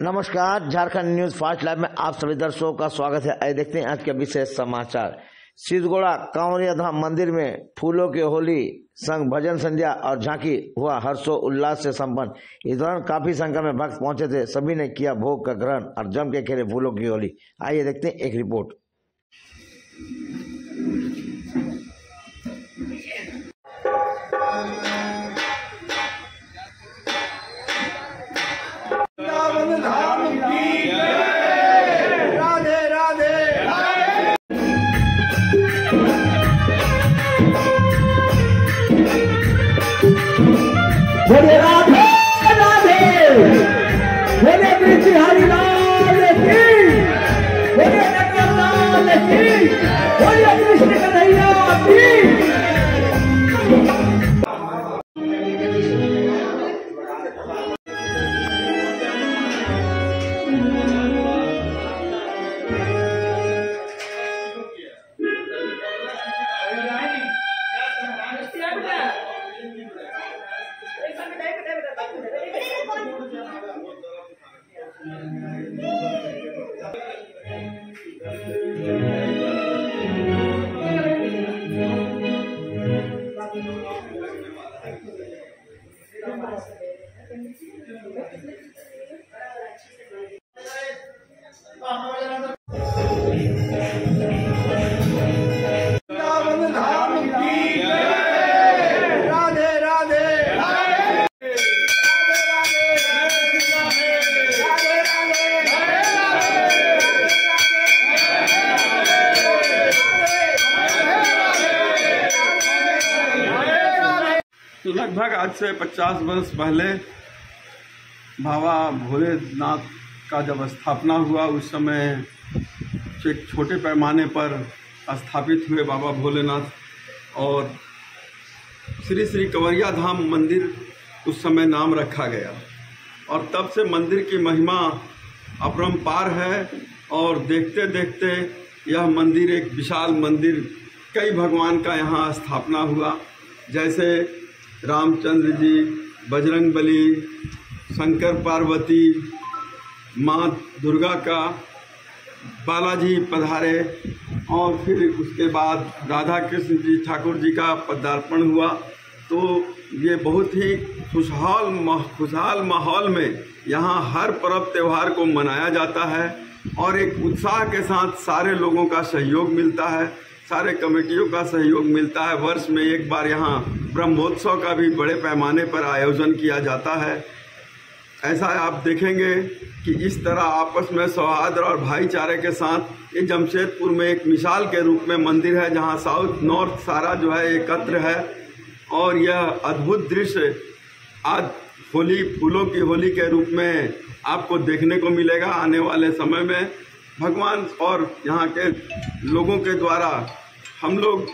नमस्कार, Jharkhand news fast live में आप सभी दर्शकों का स्वागत है। आइए देखते हैं आज के विशेष समाचार। सिद्धगोड़ा कांवरिया धाम मंदिर में फूलों की होली संग भजन संध्या और झांकी हुआ हर्षोल्लास से संपन्न। इस दौरान काफी संख्या में भक्त पहुंचे थे। सभी ने किया भोग का ग्रहण और जम के खेले फूलों की होली। आइए देखते हैं एक रिपोर्ट। बोले राधे राधे, बोले कृष्ण हरि लाल की, बोले जगन्नाथ की, बोले कृष्ण कन्हैया की। तो लगभग आज से 50 वर्ष पहले बाबा भोलेनाथ का जब स्थापना हुआ, उस समय एक छोटे पैमाने पर स्थापित हुए बाबा भोलेनाथ और श्री श्री कांवरिया धाम मंदिर उस समय नाम रखा गया। और तब से मंदिर की महिमा अपरंपार है और देखते देखते यह मंदिर एक विशाल मंदिर, कई भगवान का यहाँ स्थापना हुआ, जैसे रामचंद्र जी, बजरंगबली, शंकर पार्वती, माँ दुर्गा का, बालाजी पधारे और फिर उसके बाद राधा कृष्ण जी ठाकुर जी का पदार्पण हुआ। तो ये बहुत ही खुशहाल माहौल में यहाँ हर पर्व त्यौहार को मनाया जाता है और एक उत्साह के साथ सारे लोगों का सहयोग मिलता है, सारे कमेटियों का सहयोग मिलता है। वर्ष में एक बार यहाँ ब्रह्मोत्सव का भी बड़े पैमाने पर आयोजन किया जाता है। ऐसा आप देखेंगे कि इस तरह आपस में सौहार्द और भाईचारे के साथ ये जमशेदपुर में एक मिसाल के रूप में मंदिर है, जहाँ साउथ नॉर्थ सारा जो है एकत्र है। और यह अद्भुत दृश्य आज फूलों की होली के रूप में आपको देखने को मिलेगा आने वाले समय में। भगवान और यहाँ के लोगों के द्वारा हम लोग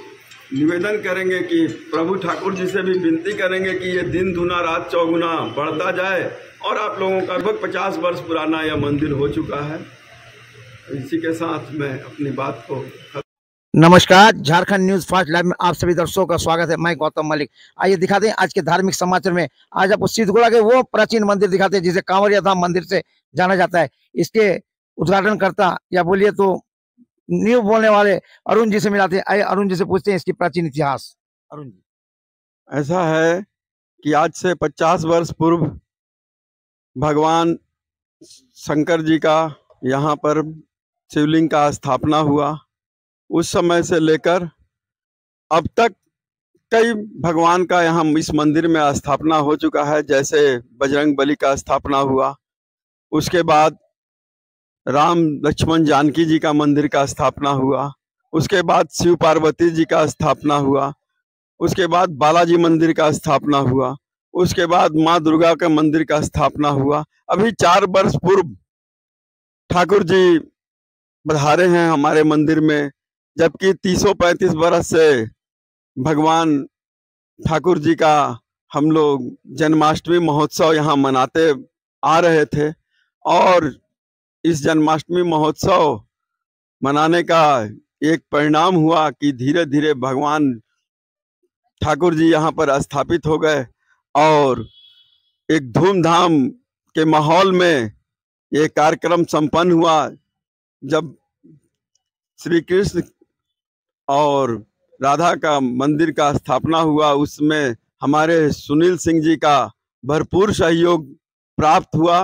निवेदन करेंगे कि प्रभु ठाकुर जी से भी विनती करेंगे कि ये दिन दुना रात चौगुना बढ़ता जाए। और आप लोगों का लगभग 50 वर्ष पुराना यह मंदिर हो चुका है। इसी के साथ मैं अपनी बात को नमस्कार, झारखंड न्यूज फास्ट लाइव में आप सभी दर्शकों का स्वागत है। मैं गौतम मलिक। आइए दिखाते हैं आज के धार्मिक समाचार में। आज आपको सिद्धगोड़ा के वो प्राचीन मंदिर दिखाते हैं जिसे कांवरिया धाम मंदिर से जाना जाता है। इसके उद्घाटनकर्ता या बोलिए तो न्यू बोलने वाले अरुण जी से मिलाते हैं। आइए अरुण जी से पूछते हैं इसकी प्राचीन इतिहास। अरुण जी, ऐसा है कि आज से 50 वर्ष पूर्व भगवान शंकर जी का यहाँ पर शिवलिंग का स्थापना हुआ। उस समय से लेकर अब तक कई भगवान का यहाँ इस मंदिर में स्थापना हो चुका है, जैसे बजरंगबली का स्थापना हुआ, उसके बाद राम लक्ष्मण जानकी जी का मंदिर का स्थापना हुआ, उसके बाद शिव पार्वती जी का स्थापना हुआ, उसके बाद बालाजी मंदिर का स्थापना हुआ, उसके बाद माँ दुर्गा के मंदिर का स्थापना हुआ। अभी 4 वर्ष पूर्व ठाकुर जी पधारे हैं हमारे मंदिर में, जबकि 30-35 वर्ष से भगवान ठाकुर जी का हम लोग जन्माष्टमी महोत्सव यहाँ मनाते आ रहे थे। और इस जन्माष्टमी महोत्सव मनाने का एक परिणाम हुआ कि धीरे धीरे भगवान ठाकुर जी यहाँ पर स्थापित हो गए और एक धूमधाम के माहौल में ये कार्यक्रम संपन्न हुआ जब श्री कृष्ण और राधा का मंदिर का स्थापना हुआ, उसमें हमारे सुनील सिंह जी का भरपूर सहयोग प्राप्त हुआ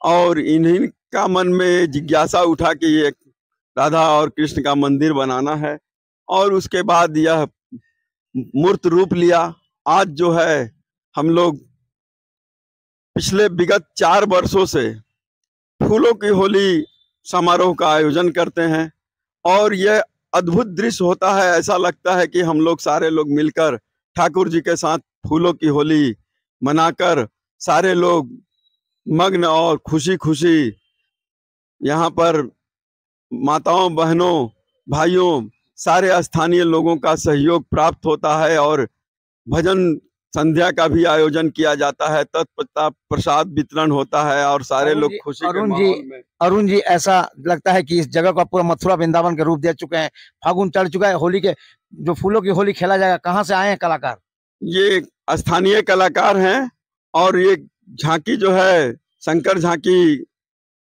और इन्हीं का मन में जिज्ञासा उठा कि ये राधा और कृष्ण का मंदिर बनाना है और उसके बाद यह मूर्त रूप लिया। आज जो है हम लोग पिछले विगत 4 वर्षों से फूलों की होली समारोह का आयोजन करते हैं और यह अद्भुत दृश्य होता है। ऐसा लगता है कि हम लोग सारे लोग मिलकर ठाकुर जी के साथ फूलों की होली मनाकर सारे लोग मग्न और खुशी खुशी यहाँ पर माताओं, बहनों, भाइयों, सारे स्थानीय लोगों का सहयोग प्राप्त होता है और भजन संध्या का भी आयोजन किया जाता है, तत्पश्चात प्रसाद वितरण होता है और सारे लोग खुशी के माहौल में। अरुण जी, ऐसा लगता है कि इस जगह को पूरा मथुरा वृंदावन के रूप दे चुके हैं। फागुन चढ़ चुका है, होली के जो फूलों की होली खेला जाएगा, कहाँ से आए हैं कलाकार? ये स्थानीय कलाकार हैं और ये झांकी जो है शंकर झांकी,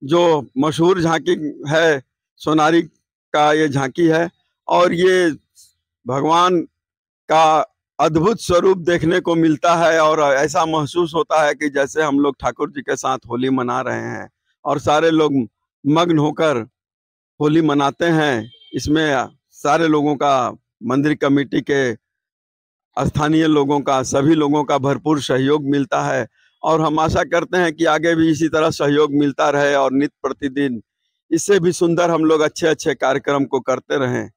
जो मशहूर झांकी है, सोनारी का ये झांकी है और ये भगवान का अद्भुत स्वरूप देखने को मिलता है और ऐसा महसूस होता है कि जैसे हम लोग ठाकुर जी के साथ होली मना रहे हैं और सारे लोग मग्न होकर होली मनाते हैं। इसमें सारे लोगों का, मंदिर कमेटी के, स्थानीय लोगों का, सभी लोगों का भरपूर सहयोग मिलता है और हम आशा करते हैं कि आगे भी इसी तरह सहयोग मिलता रहे और नित्य प्रतिदिन इससे भी सुंदर हम लोग अच्छे अच्छे कार्यक्रम को करते रहें।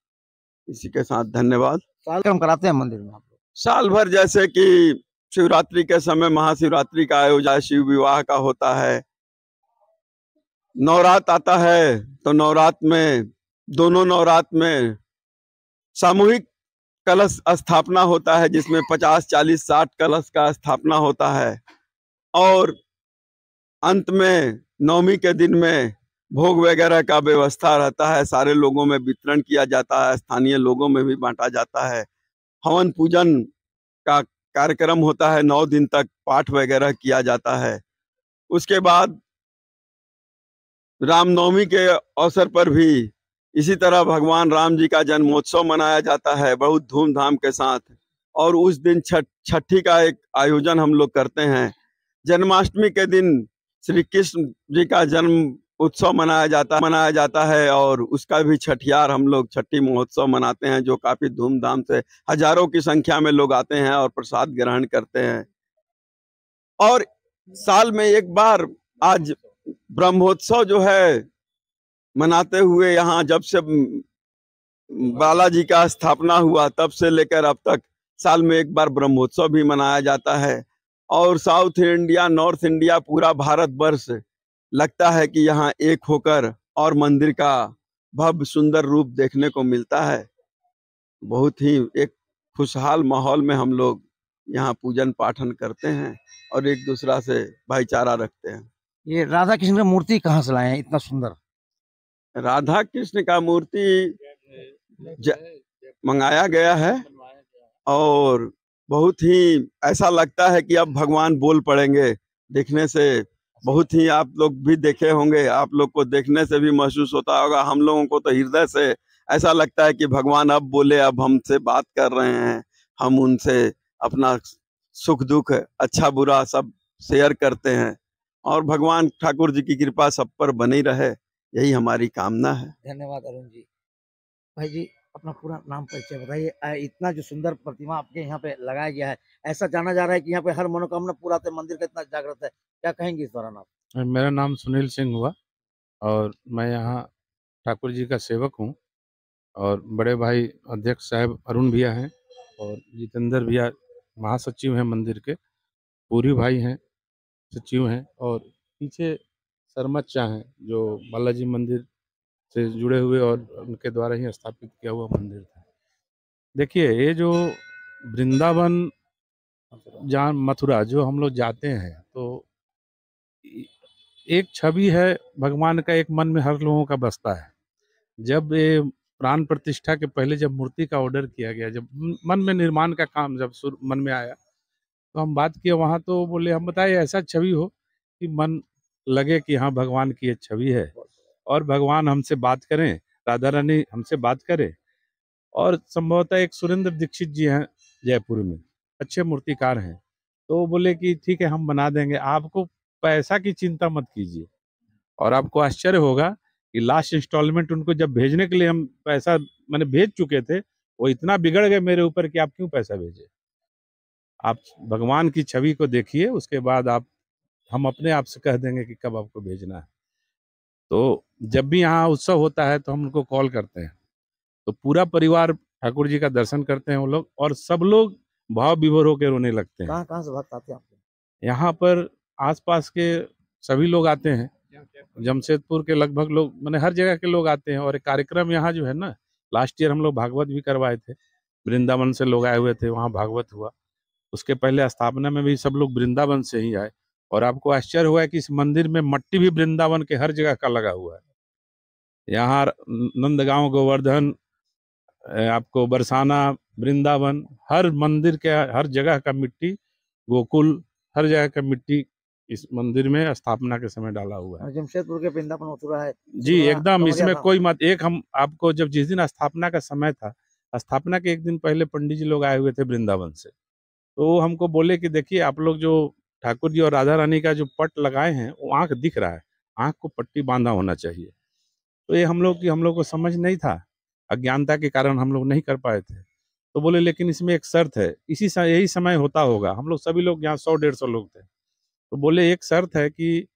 इसी के साथ धन्यवाद। कार्यक्रम कराते हैं मंदिर में आप लोग? साल भर, जैसे कि शिवरात्रि के समय महाशिवरात्रि का आयोजन शिव विवाह का होता है, नवरात्र आता है तो नवरात्र में, दोनों नवरात्र में सामूहिक कलश स्थापना होता है जिसमें 50, 40, 60 कलश का स्थापना होता है और अंत में नवमी के दिन में भोग वगैरह का व्यवस्था रहता है, सारे लोगों में वितरण किया जाता है, स्थानीय लोगों में भी बांटा जाता है। हवन पूजन का कार्यक्रम होता है, 9 दिन तक पाठ वगैरह किया जाता है। उसके बाद रामनवमी के अवसर पर भी इसी तरह भगवान राम जी का जन्मोत्सव मनाया जाता है बहुत धूमधाम के साथ और उस दिन छठी का एक आयोजन हम लोग करते हैं। जन्माष्टमी के दिन श्री कृष्ण जी का जन्म उत्सव मनाया जाता है और उसका भी छठियार हम लोग छठी महोत्सव मनाते हैं, जो काफी धूमधाम से हजारों की संख्या में लोग आते हैं और प्रसाद ग्रहण करते हैं। और साल में एक बार आज ब्रह्मोत्सव जो है मनाते हुए, यहाँ जब से बालाजी का स्थापना हुआ तब से लेकर अब तक साल में एक बार ब्रह्मोत्सव भी मनाया जाता है और साउथ इंडिया, नॉर्थ इंडिया, पूरा भारत वर्ष लगता है कि यहाँ एक होकर और मंदिर का भव्य सुंदर रूप देखने को मिलता है। बहुत ही एक खुशहाल माहौल में हम लोग यहाँ पूजन पाठन करते हैं और एक दूसरा से भाईचारा रखते हैं। ये राधा कृष्ण की मूर्ति कहाँ से लाए हैं इतना सुंदर? राधा कृष्ण का मूर्ति मंगाया गया है और बहुत ही ऐसा लगता है कि अब भगवान बोल पड़ेंगे। देखने से बहुत ही, आप लोग भी देखे होंगे, आप लोग को देखने से भी महसूस होता होगा, हम लोगों को तो हृदय से ऐसा लगता है कि भगवान अब बोले, अब हमसे बात कर रहे हैं, हम उनसे अपना सुख दुख, अच्छा बुरा सब शेयर करते हैं और भगवान ठाकुर जी की कृपा सब पर बनी रहे, यही हमारी कामना है। धन्यवाद अरुण जी। भाई जी, अपना पूरा नाम परिचय बताइए। इतना जो सुंदर प्रतिमा आपके यहाँ पे लगाया गया है, ऐसा जाना जा रहा है कि यहाँ पे हर मनोकामना पूरा होता है, मंदिर का इतना जागृत है, क्या कहेंगे इस दौरान आप? मेरा नाम सुनील सिंह हुआ और मैं यहाँ ठाकुर जी का सेवक हूँ और बड़े भाई अध्यक्ष साहब अरुण भैया हैं और जितेंद्र भैया महासचिव हैं मंदिर के, पूरी भाई हैं सचिव हैं और पीछे सरमच्चा हैं जो बालाजी मंदिर से जुड़े हुए और उनके द्वारा ही स्थापित किया हुआ मंदिर था। देखिए, ये जो वृंदावन, जहाँ मथुरा जो हम लोग जाते हैं तो एक छवि है भगवान का, एक मन में हर लोगों का बसता है। जब ये प्राण प्रतिष्ठा के पहले जब मूर्ति का ऑर्डर किया गया, जब मन में निर्माण का काम जब मन में आया तो हम बात किए वहाँ, तो बोले हम बताए ऐसा छवि हो कि मन लगे कि हाँ भगवान की ये छवि है और भगवान हमसे बात करें, राधा रानी हमसे बात करे। और संभवतः एक सुरेंद्र दीक्षित जी हैं जयपुर में, अच्छे मूर्तिकार हैं, तो वो बोले कि ठीक है हम बना देंगे, आपको पैसा की चिंता मत कीजिए। और आपको आश्चर्य होगा कि लास्ट इंस्टॉलमेंट उनको जब भेजने के लिए हम पैसा मैंने भेज चुके थे, वो इतना बिगड़ गए मेरे ऊपर कि आप क्यों पैसा भेजे, आप भगवान की छवि को देखिए, उसके बाद आप हम अपने आप से कह देंगे कि कब आपको भेजना है। तो जब भी यहाँ उत्सव होता है तो हम उनको कॉल करते हैं, तो पूरा परिवार ठाकुर जी का दर्शन करते हैं वो लोग, और सब लोग भाव विभोर होकर रोने लगते हैं। कहाँ कहाँ से भक्त आते हैं आपके? यहाँ पर आसपास के सभी लोग आते हैं, जमशेदपुर के लगभग लोग, मैंने हर जगह के लोग आते हैं। और एक कार्यक्रम यहाँ जो है ना, लास्ट ईयर हम लोग भागवत भी करवाए थे, वृंदावन से लोग आए हुए थे, वहाँ भागवत हुआ। उसके पहले स्थापना में भी सब लोग वृंदावन से ही आए। और आपको आश्चर्य हुआ कि इस मंदिर में मट्टी भी वृंदावन के हर जगह का लगा हुआ है। यहाँ नंदगांव, गोवर्धन, आपको बरसाना, वृंदावन, हर मंदिर के हर जगह का मिट्टी, गोकुल, हर जगह का मिट्टी इस मंदिर में स्थापना के समय डाला हुआ है। जमशेदपुर के वृंदावन मथुरा है जी एकदम, कमरिया इसमें धाम। कोई मत एक हम आपको जब जिस दिन स्थापना का समय था, स्थापना के एक दिन पहले पंडित जी लोग आए हुए थे वृंदावन से, तो वो हमको बोले कि देखिए आप लोग जो ठाकुर जी और राधा रानी का जो पट लगाए हैं वो आंख दिख रहा है, आंख को पट्टी बांधा होना चाहिए। तो ये हम लोग को समझ नहीं था, अज्ञानता के कारण हम लोग नहीं कर पाए थे। तो बोले लेकिन इसमें एक शर्त है, यही समय होता होगा, हम लोग सभी लोग यहाँ 100-150 लोग थे। तो बोले एक शर्त है कि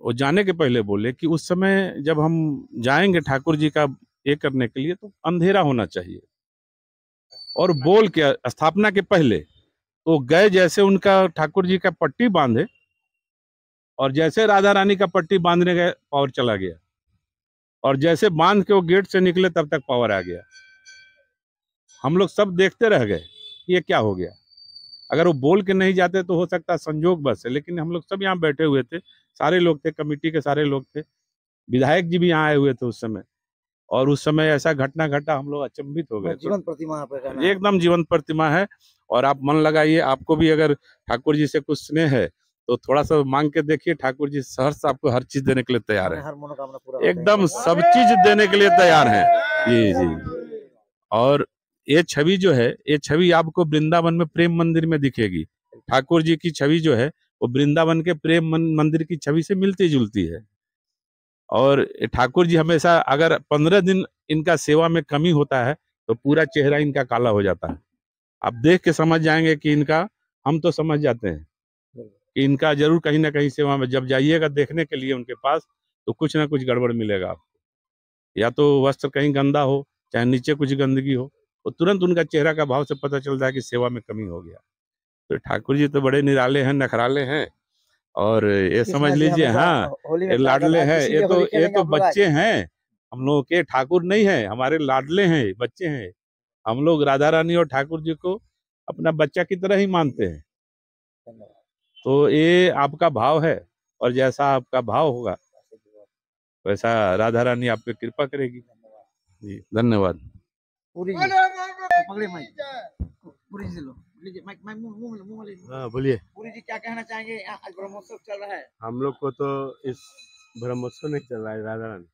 वो जाने के पहले बोले कि उस समय जब हम जाएंगे ठाकुर जी का ये करने के लिए तो अंधेरा होना चाहिए। और बोल के स्थापना के पहले तो गए, जैसे उनका ठाकुर जी का पट्टी बांधे और जैसे राधा रानी का पट्टी बांधने गए पावर चला गया, और जैसे बांध के वो गेट से निकले तब तक पावर आ गया। हम लोग सब देखते रह गए कि ये क्या हो गया। अगर वो बोल के नहीं जाते तो हो सकता संजोग बस है, लेकिन हम लोग सब यहाँ बैठे हुए थे, सारे लोग थे, कमेटी के सारे लोग थे, विधायक जी भी यहाँ आए हुए थे उस समय। और उस समय ऐसा घटना घटा, हम लोग अचंभित हो गए। जीवंत प्रतिमा पे कहना है। एकदम जीवंत प्रतिमा है। और आप मन लगाइए, आपको भी अगर ठाकुर जी से कुछ स्नेह है तो थोड़ा सा मांग के देखिए, ठाकुर जी सहर्ष आपको हर चीज देने के लिए तैयार है, हर मनोकामना पूरा एकदम सब चीज देने के लिए तैयार है। जी जी। और ये छवि जो है, ये छवि आपको वृंदावन में प्रेम मंदिर में दिखेगी। ठाकुर जी की छवि जो है वो वृंदावन के प्रेम मंदिर की छवि से मिलती जुलती है। और ठाकुर जी हमेशा, अगर 15 दिन इनका सेवा में कमी होता है तो पूरा चेहरा इनका काला हो जाता है। आप देख के समझ जाएंगे कि इनका, हम तो समझ जाते हैं कि इनका जरूर कहीं ना कहीं सेवा में, जब जाइएगा देखने के लिए उनके पास तो कुछ ना कुछ गड़बड़ मिलेगा आपको। या तो वस्त्र कहीं गंदा हो, चाहे नीचे कुछ गंदगी हो, तो तुरंत उनका चेहरा का भाव से पता चलता है कि सेवा में कमी हो गया। तो ठाकुर जी तो बड़े निराले हैं, नखराले हैं। और ये समझ लीजिए, हाँ ये लाडले हैं, ये तो बच्चे हैं हम लोगों के, ठाकुर नहीं है, हमारे लाडले हैं, बच्चे हैं। हम लोग राधा रानी और ठाकुर जी को अपना बच्चा की तरह ही मानते हैं। तो ये आपका भाव है, और जैसा आपका भाव होगा वैसा राधा रानी आप पे कृपा करेगी। जी धन्यवाद। पूरी जी पकड़े माइक, पूरी जी लो, लीजिए माइक, मुंह में लीजिए। हाँ बोलिए। पूरी जी क्या कहना चाहेंगे? आज ब्रह्मोत्सव चल रहा है। हम लोग को तो इस ब्रह्मोत्सव नहीं चल रहा है राधा रानी,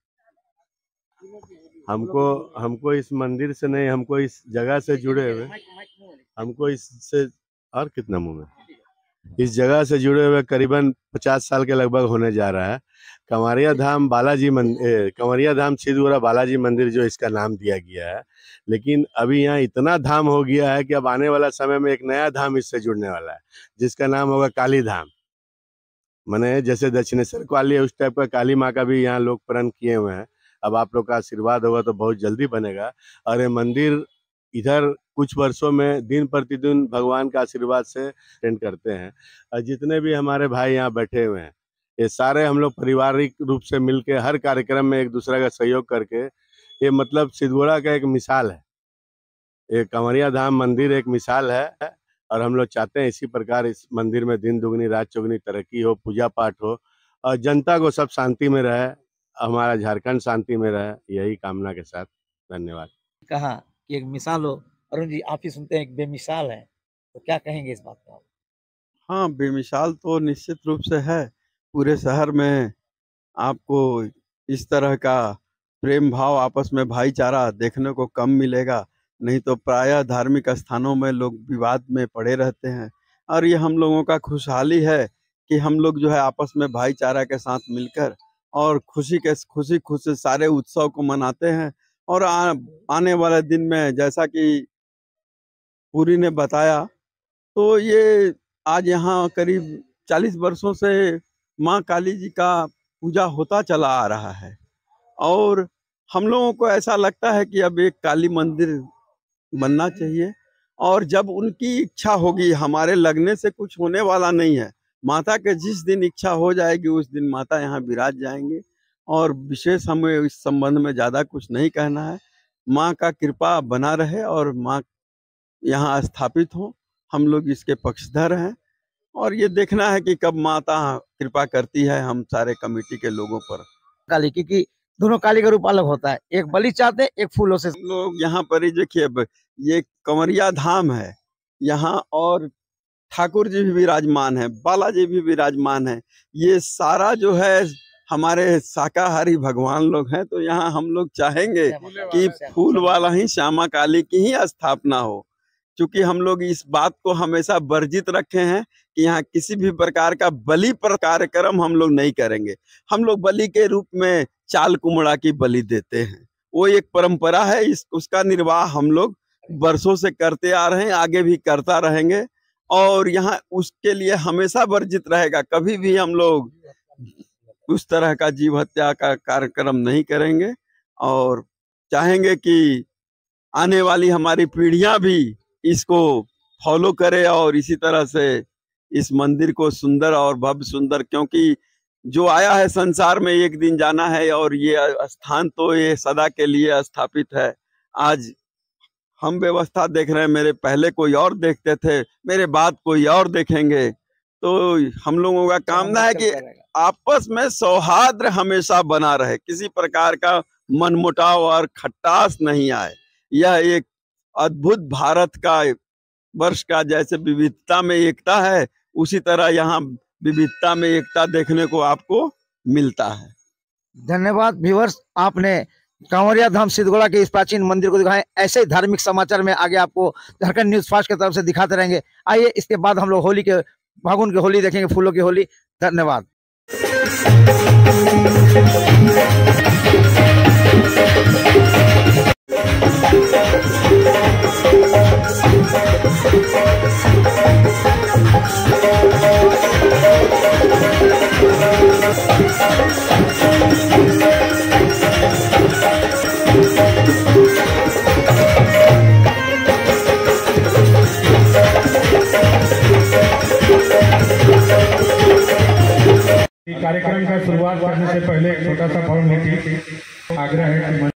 हमको इस मंदिर से नहीं, हमको इस जगह से जुड़े हुए, हमको इससे और कितना मुंह में, इस जगह से जुड़े हुए करीबन 50 साल के लगभग होने जा रहा है। कंवरिया धाम कंवरिया धाम सिद्धगुड़ा बालाजी मंदिर जो इसका नाम दिया गया है, लेकिन अभी यहाँ इतना धाम हो गया है कि अब आने वाला समय में एक नया धाम इससे जुड़ने वाला है, जिसका नाम होगा काली धाम। माने जैसे दक्षिणेश्वर काली है, उस टाइप का काली माँ का भी यहाँ लोग प्रण किए हुए हैं। अब आप लोग का आशीर्वाद होगा तो बहुत जल्दी बनेगा। और ये मंदिर इधर कुछ वर्षों में दिन प्रतिदिन भगवान का आशीर्वाद से अटेंड करते हैं। और जितने भी हमारे भाई यहाँ बैठे हुए हैं, ये सारे हम लोग पारिवारिक रूप से मिलके हर कार्यक्रम में एक दूसरे का सहयोग करके, ये मतलब सिद्धगुड़ा का एक मिसाल है, ये कंवरिया धाम मंदिर एक मिसाल है। और हम लोग चाहते हैं इसी प्रकार इस मंदिर में दिन दुगनी रात चौगनी तरक्की हो, पूजा पाठ हो, और जनता को सब शांति में रहे, हमारा झारखंड शांति में रहे, यही कामना के साथ धन्यवाद। कहा कि एक मिसाल हो, अरुण जी आप ही सुनते हैं एक बेमिसाल है, तो क्या कहेंगे इस बात पे आप? हाँ, बेमिसाल तो निश्चित रूप से है, पूरे शहर में आपको इस तरह का प्रेम भाव, आपस में भाईचारा देखने को कम मिलेगा। नहीं तो प्रायः धार्मिक स्थानों में लोग विवाद में पड़े रहते हैं। और ये हम लोगों का खुशहाली है कि हम लोग जो है आपस में भाईचारा के साथ मिलकर और खुशी सारे उत्सव को मनाते हैं। और आने वाले दिन में जैसा कि पुरी ने बताया, तो ये आज यहाँ करीब 40 वर्षों से माँ काली जी का पूजा होता चला आ रहा है। और हम लोगों को ऐसा लगता है कि अब एक काली मंदिर बनना चाहिए। और जब उनकी इच्छा होगी, हमारे लगने से कुछ होने वाला नहीं है। माता के जिस दिन इच्छा हो जाएगी उस दिन माता यहाँ विराज जाएंगे। और विशेष हमें इस संबंध में ज़्यादा कुछ नहीं कहना है। माँ का कृपा बना रहे और माँ यहाँ स्थापित हो। हम लोग इसके पक्षधर हैं और ये देखना है कि कब माता कृपा करती है हम सारे कमेटी के लोगों पर। काली, क्योंकि दोनों काली का रूप अलग होता है, एक बलि चाहते एक फूलों से। लोग यहाँ पर ही देखिए, ये कंवरिया धाम है यहाँ, और ठाकुर जी भी विराजमान है, बालाजी भी विराजमान है। ये सारा जो है हमारे शाकाहारी भगवान लोग हैं। तो यहाँ हम लोग चाहेंगे कि फूल वाला ही श्यामा काली की ही स्थापना हो। क्योंकि हम लोग इस बात को हमेशा वर्जित रखे हैं कि यहाँ किसी भी प्रकार का बलि पर कार्यक्रम हम लोग नहीं करेंगे। हम लोग बलि के रूप में चाल कुमड़ा की बलि देते हैं, वो एक परंपरा है। उसका निर्वाह हम लोग वर्षों से करते आ रहे हैं, आगे भी करता रहेंगे। और यहाँ उसके लिए हमेशा वर्जित रहेगा, कभी भी हम लोग उस तरह का जीव हत्या का कार्यक्रम नहीं करेंगे। और चाहेंगे कि आने वाली हमारी पीढ़ियां भी इसको फॉलो करे और इसी तरह से इस मंदिर को सुंदर और भव्य सुंदर, क्योंकि जो आया है संसार में एक दिन जाना है और ये स्थान तो ये सदा के लिए स्थापित है। आज हम व्यवस्था देख रहे हैं, मेरे पहले कोई और देखते थे, मेरे बाद कोई और देखेंगे। तो हम लोगों का कामना है कि आपस में सौहार्द हमेशा बना रहे, किसी प्रकार का मनमुटाव और खट्टास नहीं आए। यह एक अद्भुत भारत का वर्ष का जैसे विविधता में एकता है, उसी तरह यहाँ विविधता में एकता देखने को आपको मिलता है। धन्यवाद व्यूअर्स, आपने कांवरिया धाम सिद्धगोला के इस प्राचीन मंदिर को दिखाएं। ऐसे ही धार्मिक समाचार में आगे आपको झारखंड न्यूज फास्ट की तरफ से दिखाते रहेंगे। आइए इसके बाद हम लोग होली के फागुन की होली देखेंगे, फूलों की होली। धन्यवाद। कार्यक्रम का शुरुआत करने से पहले एक छोटा सा फॉर्मेलिटी आग्रह है कि